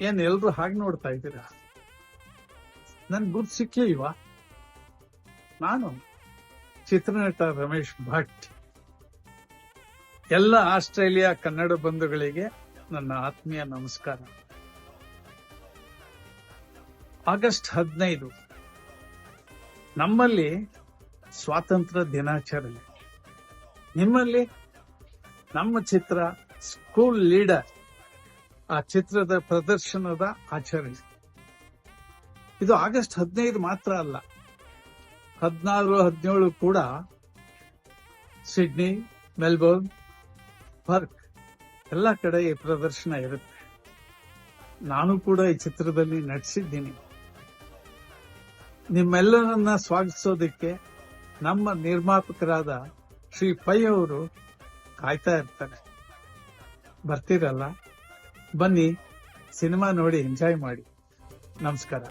ಏನ್ ಎಲ್ರು ಹಾಗೆ ನೋಡ್ತಾ ಇದ್ದೀರಾ? ನನ್ ಗುರ್ತು ಸಿಕ್ಲಿಲ್ವಾ? ನಾನು ಚಿತ್ರನಟ ರಮೇಶ್ ಭಟ್. ಎಲ್ಲ ಆಸ್ಟ್ರೇಲಿಯಾ ಕನ್ನಡ ಬಂಧುಗಳಿಗೆ ನನ್ನ ಆತ್ಮೀಯ ನಮಸ್ಕಾರ. ಆಗಸ್ಟ್ 15 ನಮ್ಮಲ್ಲಿ ಸ್ವಾತಂತ್ರ್ಯ ದಿನಾಚರಣೆ, ನಿಮ್ಮಲ್ಲಿ ನಮ್ಮ ಚಿತ್ರ ಸ್ಕೂಲ್ ಲೀಡರ್, ಆ ಚಿತ್ರದ ಪ್ರದರ್ಶನದ ಆಚರಣೆ. ಇದು ಆಗಸ್ಟ್ 15 ಮಾತ್ರ ಅಲ್ಲ, 16, 17 ಕೂಡ ಸಿಡ್ನಿ, ಮೆಲ್ಬೋರ್ನ್, ಪರ್ತ್ ಎಲ್ಲ ಕಡೆ ಈ ಪ್ರದರ್ಶನ ಇರುತ್ತೆ. ನಾನು ಕೂಡ ಈ ಚಿತ್ರದಲ್ಲಿ ನಟಿಸಿದ್ದೀನಿ. ನಿಮ್ಮೆಲ್ಲರನ್ನ ಸ್ವಾಗತಿಸೋದಕ್ಕೆ ನಮ್ಮ ನಿರ್ಮಾಪಕರಾದ ಶ್ರೀ ಪೈ ಅವರು ಕಾಯ್ತಾ ಇರ್ತಾರೆ. ಬರ್ತೀರಲ್ಲ? ಬನ್ನಿ, ಸಿನಿಮಾ ನೋಡಿ ಎಂಜಾಯ್ ಮಾಡಿ. ನಮಸ್ಕಾರ.